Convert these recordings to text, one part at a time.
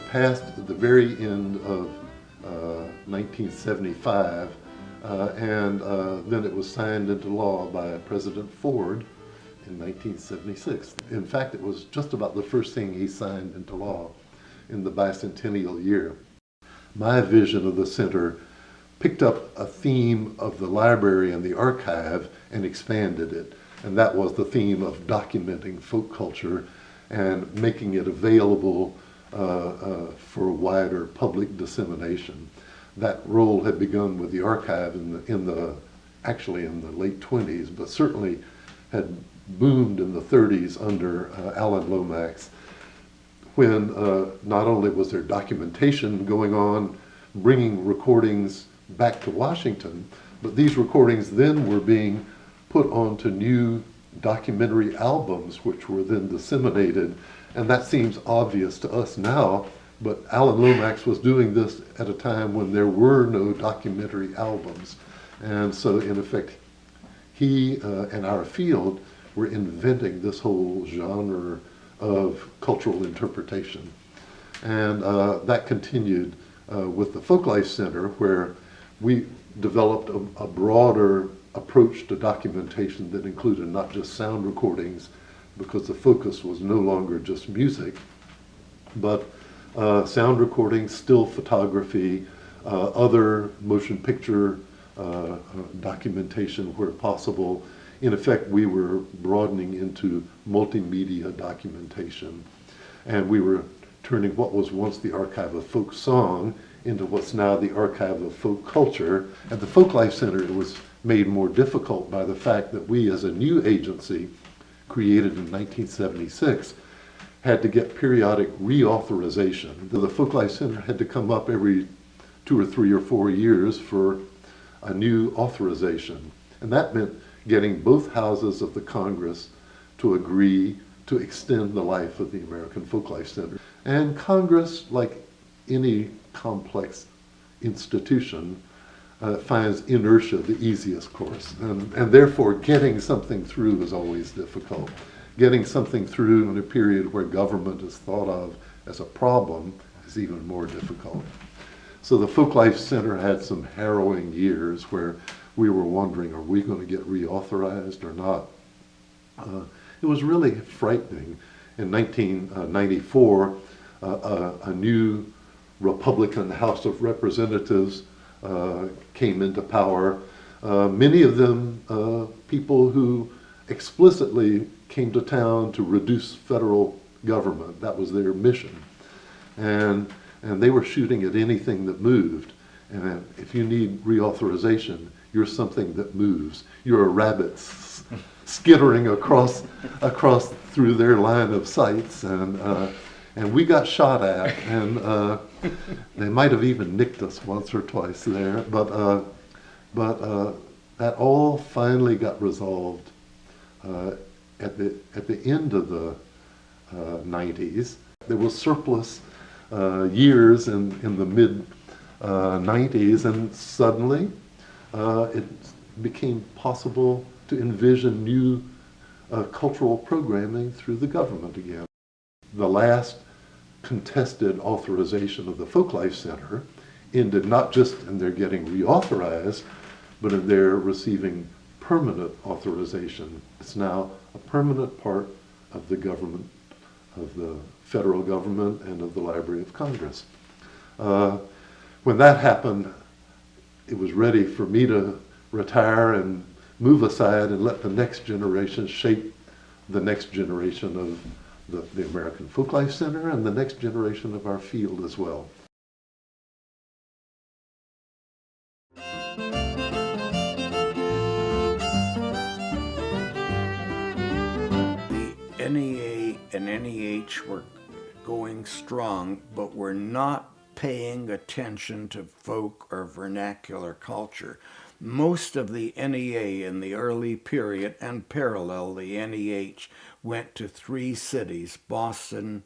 passed at the very end of 1975, and then it was signed into law by President Ford in 1976. In fact, it was just about the first thing he signed into law in the bicentennial year. My vision of the center picked up a theme of the library and the archive and expanded it. And that was the theme of documenting folk culture and making it available for wider public dissemination. That role had begun with the archive actually in the late 20s, but certainly had boomed in the 30s under Alan Lomax, when not only was there documentation going on, bringing recordings back to Washington, but these recordings then were being put onto new documentary albums, which were then disseminated. And that seems obvious to us now, but Alan Lomax was doing this at a time when there were no documentary albums. And so in effect, he and our field were inventing this whole genre of cultural interpretation. And that continued with the Folklife Center, where we developed a broader approach to documentation that included not just sound recordings, because the focus was no longer just music, but sound recordings, still photography, other motion picture documentation where possible. In effect, we were broadening into multimedia documentation, and we were turning what was once the Archive of Folk Song into what's now the Archive of Folk Culture. At the Folklife Center, it was made more difficult by the fact that we, as a new agency created in 1976, had to get periodic reauthorization. The Folklife Center had to come up every 2 or 3 or 4 years for a new authorization. And that meant getting both houses of the Congress to agree to extend the life of the American Folklife Center. And Congress, like any complex institution, finds inertia the easiest course. And therefore, getting something through is always difficult. Getting something through in a period where government is thought of as a problem is even more difficult. So the Folklife Center had some harrowing years where we were wondering, are we going to get reauthorized or not? It was really frightening. In 1994, a new Republican House of Representatives came into power. Many of them people who explicitly came to town to reduce federal government. That was their mission. And they were shooting at anything that moved. And if you need reauthorization, you're something that moves. You're a rabbit skittering across through their line of sights, and we got shot at, and they might have even nicked us once or twice there, but that all finally got resolved at the end of the 90s. There was surplus years in the mid 90s, and suddenly it became possible to envision new cultural programming through the government again. The last contested authorization of the Folklife Center ended not just in their getting reauthorized, but in their receiving permanent authorization. It's now a permanent part of the government, of the federal government, and of the Library of Congress. When that happened, it was ready for me to retire and move aside and let the next generation shape the next generation of the American Folklife Center and the next generation of our field as well. The NEA and NEH were going strong, but were not paying attention to folk or vernacular culture. Most of the NEA in the early period, and parallel the NEH, went to 3 cities: Boston,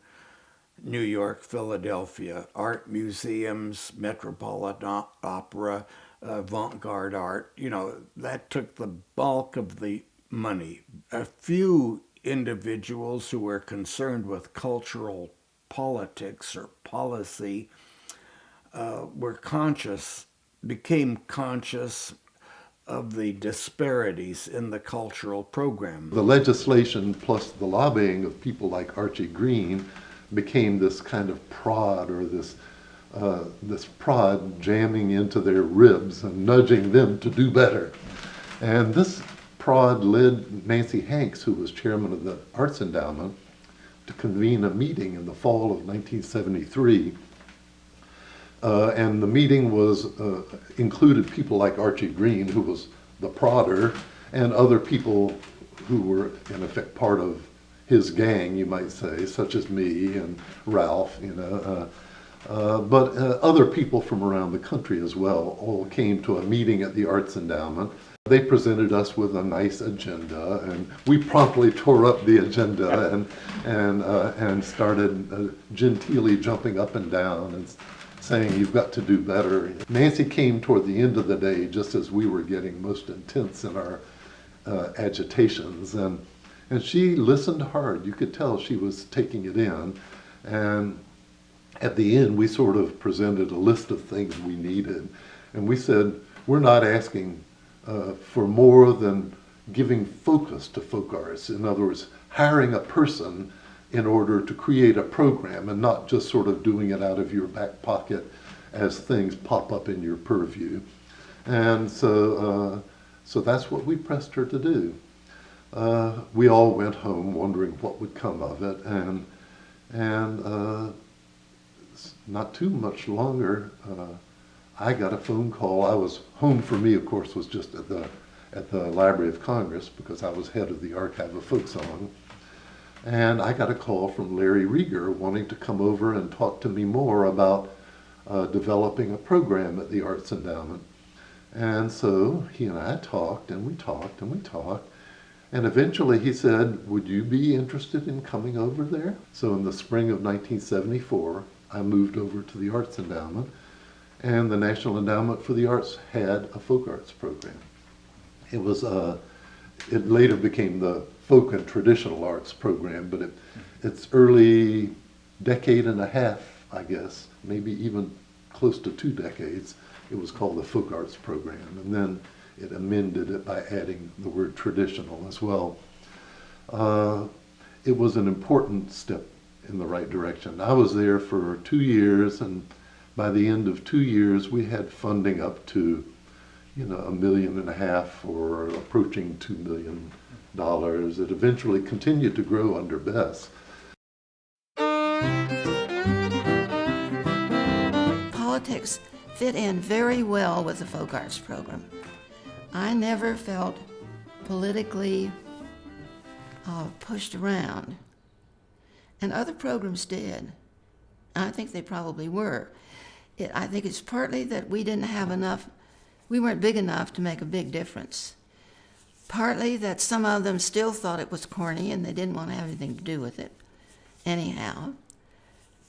New York, Philadelphia, art museums, Metropolitan Opera, avant-garde art. You know, that took the bulk of the money. A few individuals who were concerned with cultural politics or policy became conscious of the disparities in the cultural program. The legislation plus the lobbying of people like Archie Green became this kind of prod, or this prod jamming into their ribs and nudging them to do better. And this prod led Nancy Hanks, who was chairman of the Arts Endowment, to convene a meeting in the fall of 1973. And the meeting was included people like Archie Green, who was the prodder, and other people who were in effect part of his gang, you might say, such as me and Ralph, but other people from around the country as well all came to a meeting at the Arts Endowment. They presented us with a nice agenda, and we promptly tore up the agenda and started genteelly jumping up and down and saying, "You've got to do better." Nancy came toward the end of the day, just as we were getting most intense in our agitations, and she listened hard. You could tell she was taking it in, and at the end we sort of presented a list of things we needed, and we said, we're not asking for more than giving focus to folk arts. In other words, hiring a person in order to create a program and not just sort of doing it out of your back pocket as things pop up in your purview. And so that's what we pressed her to do. We all went home wondering what would come of it, and not too much longer, I got a phone call. I was home for me, of course, was just at the Library of Congress, because I was head of the Archive of Folk Song. And I got a call from Larry Rieger wanting to come over and talk to me more about developing a program at the Arts Endowment. And so he and I talked, and we talked, and we talked. And eventually he said, would you be interested in coming over there? So in the spring of 1974, I moved over to the Arts Endowment, and the National Endowment for the Arts had a folk arts program. It was it later became the Folk and Traditional Arts Program, but its early decade and a half, I guess, maybe even close to 2 decades, it was called the Folk Arts Program, and then it amended it by adding the word traditional as well. It was an important step in the right direction. I was there for 2 years, and by the end of 2 years, we had funding up to, $1.5 million or approaching $2 million. It eventually continued to grow under Bess. Politics fit in very well with the folk arts program. I never felt politically pushed around, and other programs did. I think they probably were. I think it's partly that we didn't have enough, we weren't big enough to make a big difference. Partly that some of them still thought it was corny and they didn't want to have anything to do with it anyhow.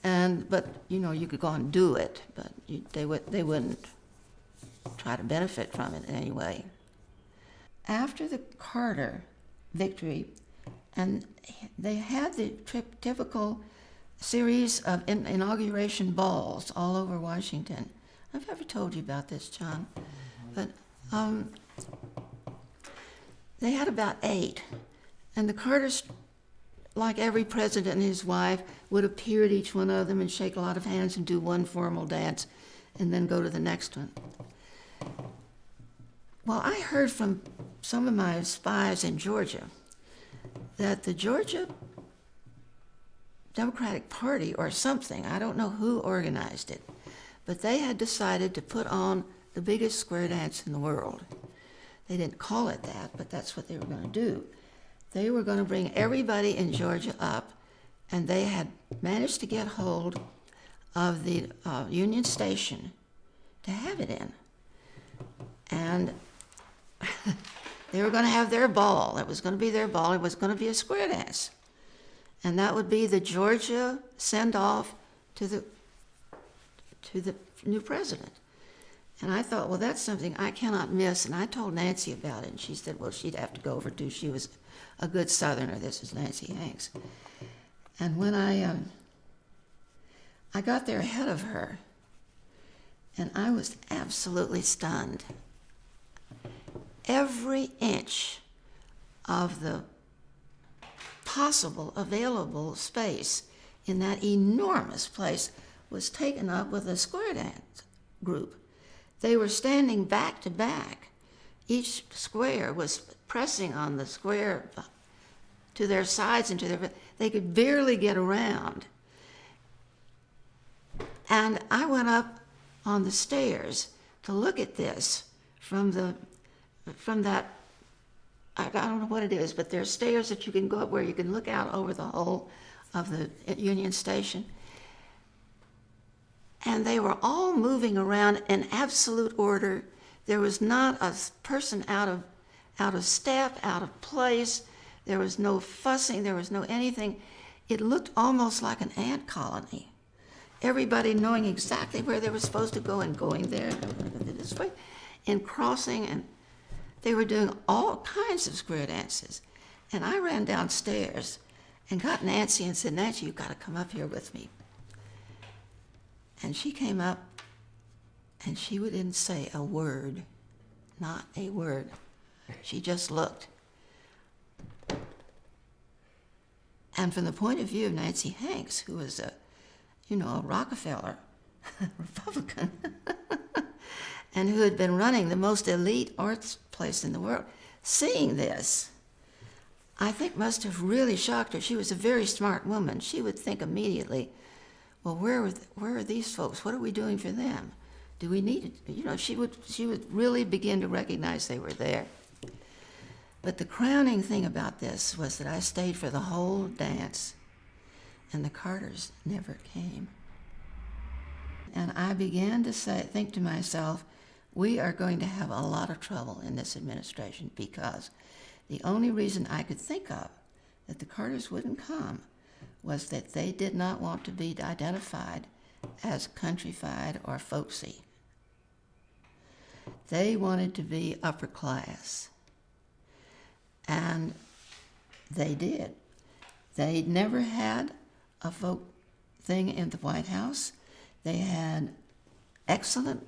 But you could go and do it, but they wouldn't try to benefit from it in any way. After the Carter victory, and they had the typical series of inauguration balls all over Washington. I've never told you about this, John, but they had about 8, and the Carters, like every president and his wife, would appear at each one of them and shake a lot of hands and do one formal dance and then go to the next one. Well, I heard from some of my spies in Georgia that the Georgia Democratic Party or something, I don't know who organized it, but they had decided to put on the biggest square dance in the world. They didn't call it that, but that's what they were going to do. They were going to bring everybody in Georgia up, and they had managed to get hold of the Union Station to have it in. And they were going to have their ball. It was going to be their ball. It was going to be a square dance. And that would be the Georgia send-off to the new president. And I thought, well, that's something I cannot miss. And I told Nancy about it, and she said, well, she'd have to go over too. She was a good Southerner. This is Nancy Hanks. And when I I got there ahead of her, and I was absolutely stunned. Every inch of the possible available space in that enormous place was taken up with a square dance group. They were standing back to back. Each square was pressing on the square to their sides and to their, they could barely get around. And I went up on the stairs to look at this from that, I don't know what it is, but there's stairs that you can go up where you can look out over the whole of the Union Station. And they were all moving around in absolute order. There was not a person out of step, out of place. There was no fussing, there was no anything. It looked almost like an ant colony. Everybody knowing exactly where they were supposed to go and going there and this way and crossing, and they were doing all kinds of square dances. And I ran downstairs and got Nancy and said, "Nancy, you've got to come up here with me." And she came up, and she didn't say a word, not a word. She just looked. And from the point of view of Nancy Hanks, who was a Rockefeller Republican, and who had been running the most elite arts place in the world, seeing this, I think must have really shocked her. She was a very smart woman. She would think immediately, well, where are these folks? What are we doing for them? Do we need it? She would really begin to recognize they were there. But the crowning thing about this was that I stayed for the whole dance, and the Carters never came. And I began to think to myself, we are going to have a lot of trouble in this administration, because the only reason I could think of that the Carters wouldn't come was that they did not want to be identified as countrified or folksy. They wanted to be upper class. And they did. They never had a folk thing in the White House. They had excellent,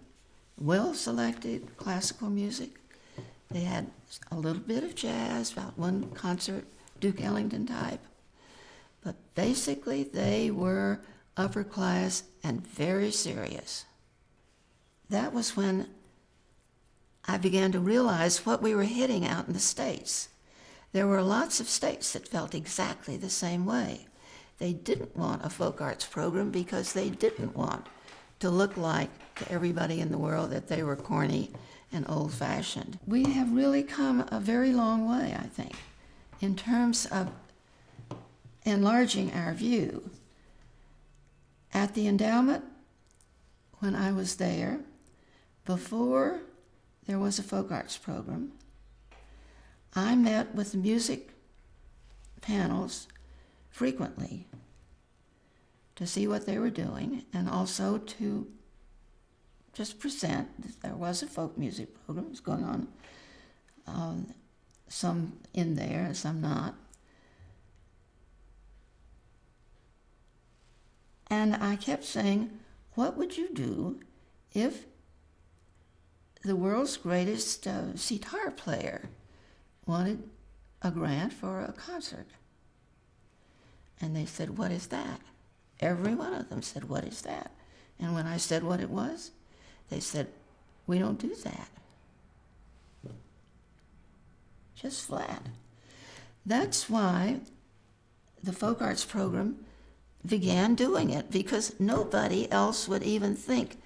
well-selected classical music. They had a little bit of jazz, about one concert, Duke Ellington type. But basically, they were upper class and very serious. That was when I began to realize what we were hitting out in the States. There were lots of states that felt exactly the same way. They didn't want a folk arts program because they didn't want to look like to everybody in the world that they were corny and old-fashioned. We have really come a very long way, I think, in terms of enlarging our view. At the endowment, when I was there, before there was a folk arts program, I met with the music panels frequently to see what they were doing, and also to just present that there was a folk music program that was going on, some in there and some not. And I kept saying, what would you do if the world's greatest sitar player wanted a grant for a concert? And they said, what is that? Every one of them said, what is that? And when I said what it was, they said, we don't do that. Just flat. That's why the folk arts program began doing it, because nobody else would even think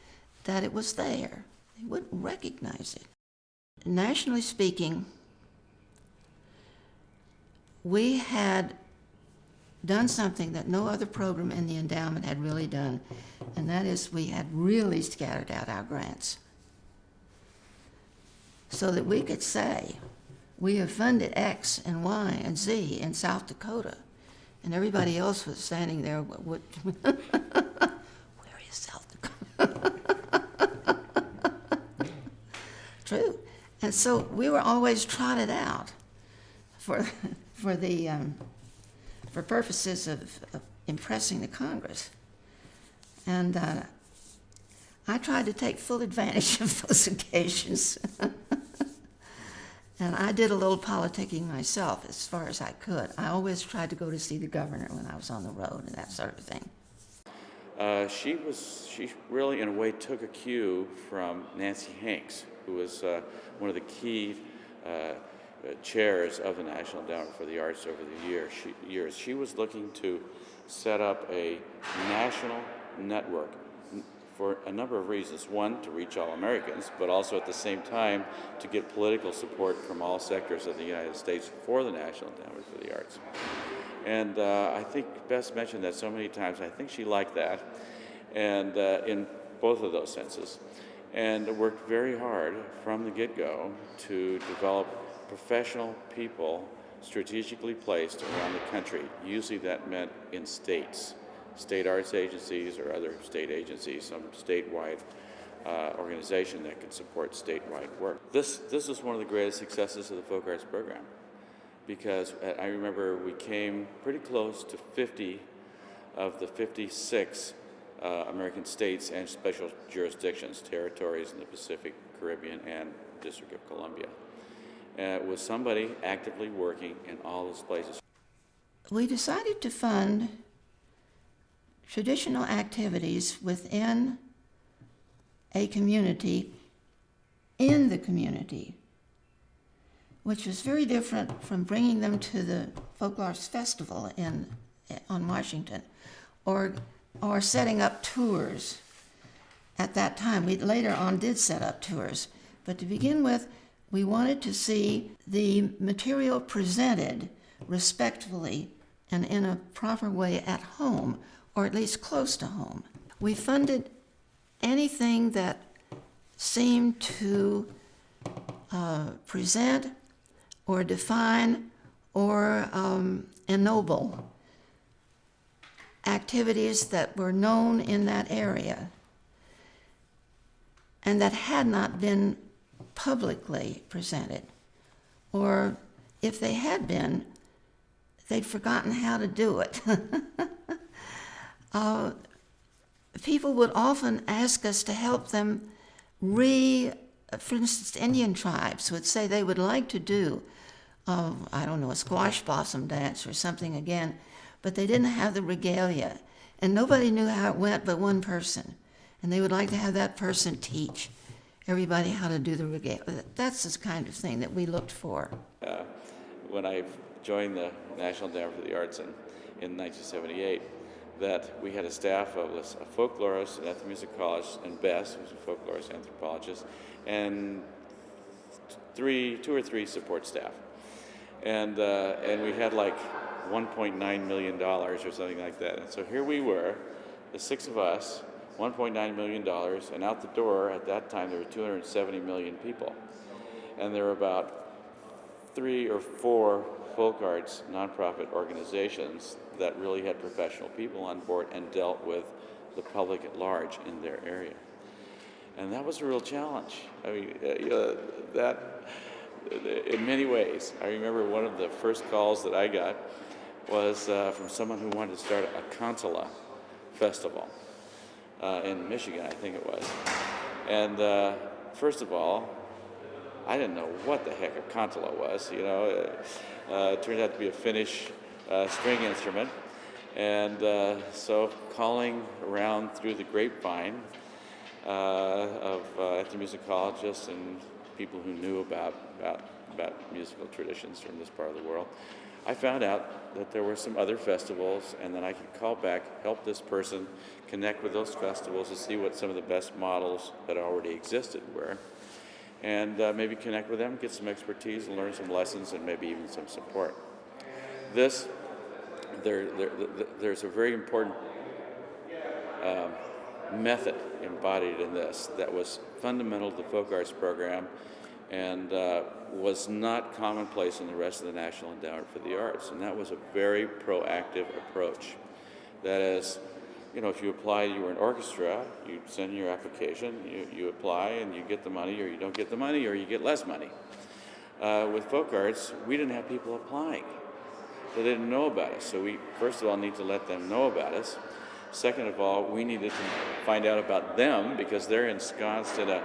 that it was there. They wouldn't recognize it. Nationally speaking, we had done something that no other program in the endowment had really done, and that is we had really scattered out our grants so that we could say, we have funded X and Y and Z in South Dakota, and everybody else was standing there, where is South Dakota? True. And so we were always trotted out for purposes of impressing the Congress. And I tried to take full advantage of those occasions. And I did a little politicking myself as far as I could. I always tried to go to see the governor when I was on the road and that sort of thing. She really, in a way, took a cue from Nancy Hanks, who was one of the key chairs of the National Endowment for the Arts over the years. She was looking to set up a national network for a number of reasons. One, to reach all Americans, but also at the same time to get political support from all sectors of the United States for the National Endowment for the Arts. And I think Bess mentioned that so many times. I think she liked that, and in both of those senses, and worked very hard from the get-go to develop professional people strategically placed around the country. Usually that meant in states, state arts agencies or other state agencies, some statewide organization that could support statewide work. This is one of the greatest successes of the Folk Arts Program, because I remember we came pretty close to 50 of the 56 American states and special jurisdictions, territories in the Pacific, Caribbean, and District of Columbia. With somebody actively working in all those places. We decided to fund traditional activities within a community, in the community, which was very different from bringing them to the Folklore Arts Festival on Washington, or setting up tours. At that time, we later on did set up tours, but to begin with, we wanted to see the material presented respectfully and in a proper way at home, or at least close to home. We funded anything that seemed to present or define or ennoble activities that were known in that area and that had not been publicly presented. Or if they had been, they'd forgotten how to do it. People would often ask us to help them for instance, Indian tribes would say they would like to do, a squash blossom dance or something again, but they didn't have the regalia, and nobody knew how it went but one person, and they would like to have that person teach everybody how to do the regalia. That's the kind of thing that we looked for. When I joined the National Endowment for the Arts in 1978, that we had a staff of a folklorist, an ethnomusicologist, and Bess, who's a folklorist anthropologist, and two or three support staff. And we had like $1.9 million or something like that. And so here we were, the six of us, $1.9 million, and out the door at that time there were 270 million people. And there were about 3 or 4 folk arts nonprofit organizations that really had professional people on board and dealt with the public at large in their area. And that was a real challenge. I mean, that in many ways. I remember one of the first calls that I got was from someone who wanted to start a Kantala festival in Michigan, I think it was. And first of all, I didn't know what the heck a Kantala was. It turned out to be a Finnish string instrument. And so calling around through the grapevine of ethnomusicologists and people who knew about musical traditions from this part of the world, I found out that there were some other festivals, and then I could call back, help this person connect with those festivals to see what some of the best models that already existed were, and maybe connect with them, get some expertise, and learn some lessons, and maybe even some support. There's a very important method embodied in this that was fundamental to the Folk Arts Program and was not commonplace in the rest of the National Endowment for the Arts, and that was a very proactive approach. That is, if you apply, you were an orchestra, you send your application, you apply, and you get the money, or you don't get the money, or you get less money. With folk arts, we didn't have people applying. So they didn't know about us. So we, first of all, need to let them know about us. Second of all, we needed to find out about them because they're ensconced in a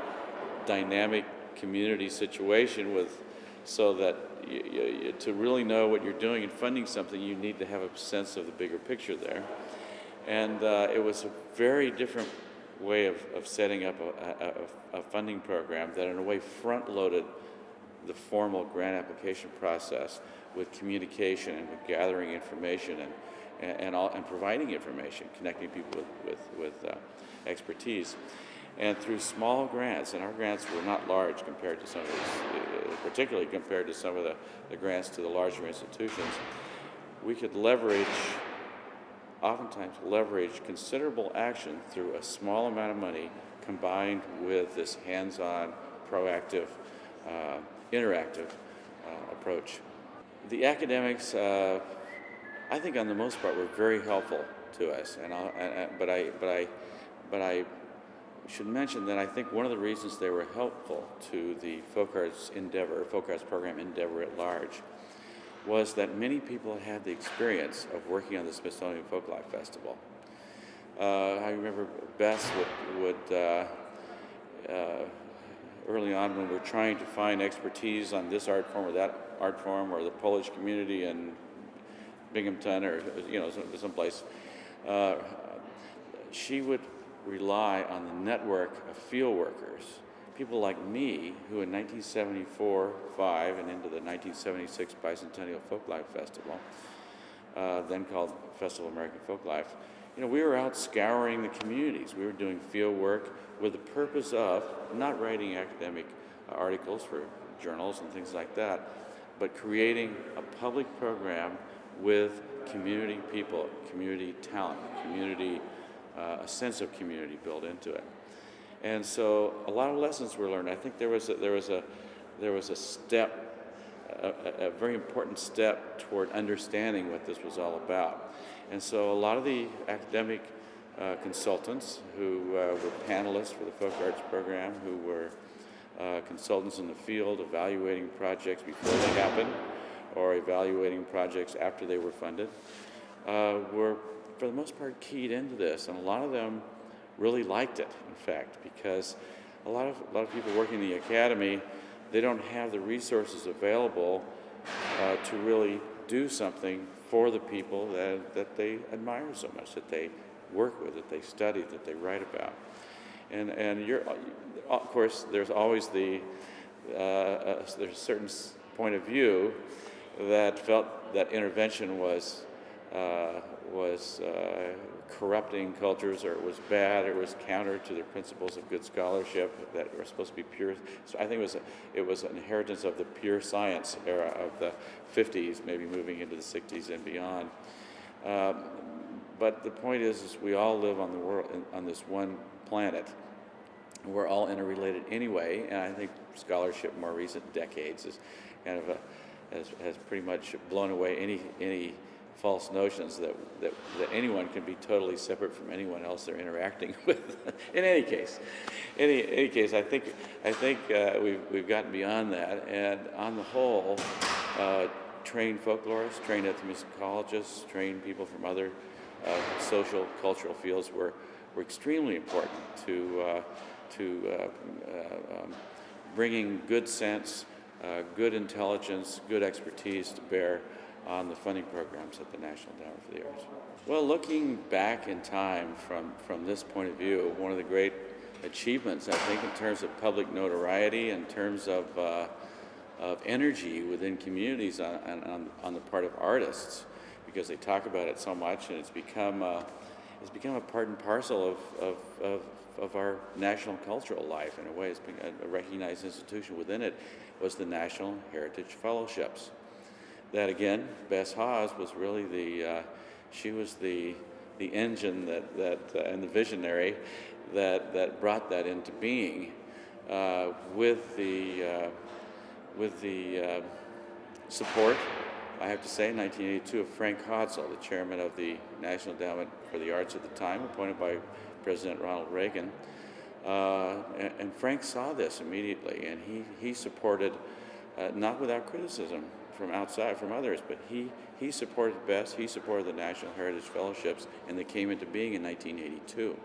dynamic community situation so that to really know what you're doing and funding something, you need to have a sense of the bigger picture there. And it was a very different way of setting up a funding program that in a way front-loaded the formal grant application process with communication and with gathering information and providing information, connecting people with expertise. And through small grants, and our grants were not large compared to some of these, particularly compared to some of the grants to the larger institutions, we could oftentimes leverage considerable action through a small amount of money combined with this hands-on, proactive, interactive approach. The academics, I think on the most part, were very helpful to us, but I should mention that I think one of the reasons they were helpful to the folk arts program endeavor at large, was that many people had the experience of working on the Smithsonian Folklife Festival. I remember Bess would early on when we were trying to find expertise on this art form or that art form or the Polish community in Binghamton or someplace, she would rely on the network of field workers, people like me who in 1974, 5 and into the 1976 Bicentennial Folklife Festival, then called Festival of American Folklife, we were out scouring the communities. We were doing field work with the purpose of not writing academic articles for journals and things like that, but creating a public program with community people, community talent, a sense of community built into it. And so a lot of lessons were learned. I think there was a step, a very important step toward understanding what this was all about. And so a lot of the academic consultants who were panelists for the Folk Arts Program, who were consultants in the field evaluating projects before they happened or evaluating projects after they were funded, were for the most part keyed into this, and a lot of them really liked it, in fact, because a lot of people working in the academy, they don't have the resources available to really do something for the people that they admire so much, that they work with, that they study, that they write about. And of course, there's always there's a certain point of view that felt that intervention was corrupting cultures, or it was bad, or it was counter to the principles of good scholarship that were supposed to be pure. So I think it was an inheritance of the pure science era of the 50s, maybe moving into the 60s and beyond. But the point is we all live on this one planet. We're all interrelated anyway, and I think scholarship in more recent decades is kind of has pretty much blown away any false notions that anyone can be totally separate from anyone else they're interacting with. In any case, I think we've gotten beyond that, and on the whole, trained folklorists, trained ethnomusicologists, trained people from other social, cultural fields were extremely important to bringing good sense, good intelligence, good expertise to bear on the funding programs at the National Endowment for the Arts. Well, looking back in time from this point of view, one of the great achievements, I think, in terms of public notoriety, in terms of energy within communities on the part of artists, because they talk about it so much, and it's become a part and parcel of our national cultural life. In a way, it's been a recognized institution within it, was the National Heritage Fellowships. That again, Bess Hawes was really she was the engine and the visionary that brought that into being, with the support, I have to say, in 1982 of Frank Hodsall, the chairman of the National Endowment for the Arts at the time, appointed by President Ronald Reagan. And Frank saw this immediately, and he supported not without criticism from outside, from others, but he supported Bess, he supported the National Heritage Fellowships, and they came into being in 1982.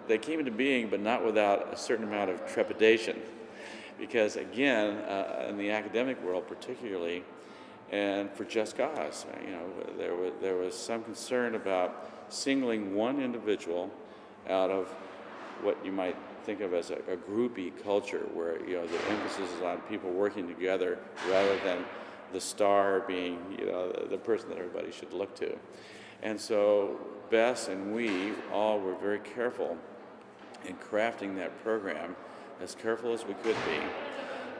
They came into being, but not without a certain amount of trepidation, because again, in the academic world particularly, and for just cause, there was some concern about singling one individual out of what you might think of as a groupie culture, where the emphasis is on people working together rather than the star being the person that everybody should look to. And so Bess and we all were very careful in crafting that program, as careful as we could be,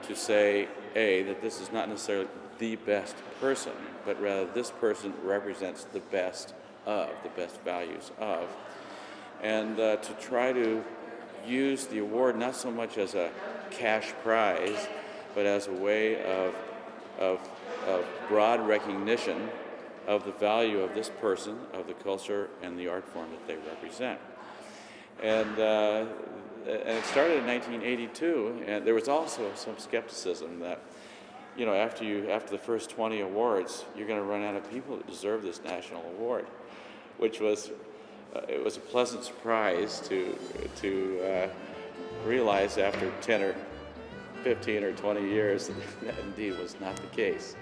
to say, that this is not necessarily the best person, but rather this person represents the best values of, and to try to use the award not so much as a cash prize, but as a way of broad recognition of the value of this person, of the culture, and the art form that they represent. And it started in 1982, and there was also some skepticism that, after the first 20 awards, you're going to run out of people that deserve this national award, which was it was a pleasant surprise to realize after 10 or 15 or 20 years that indeed was not the case.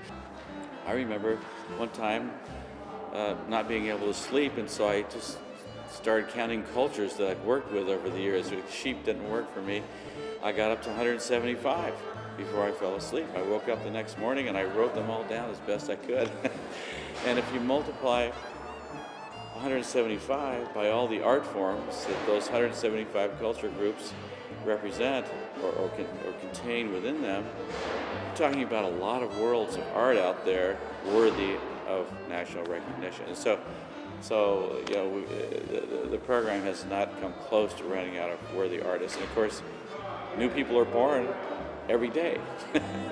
I remember one time not being able to sleep, and so I just started counting cultures that I'd worked with over the years. Sheep didn't work for me. I got up to 175 before I fell asleep. I woke up the next morning and I wrote them all down as best I could. And if you multiply 175 by all the art forms that those 175 culture groups represent or contain within them, we're talking about a lot of worlds of art out there worthy of national recognition. And so the program has not come close to running out of worthy artists. And of course, new people are born every day.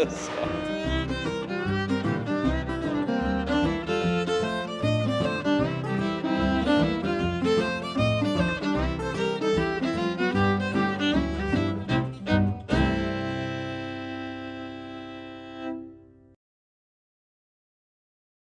So.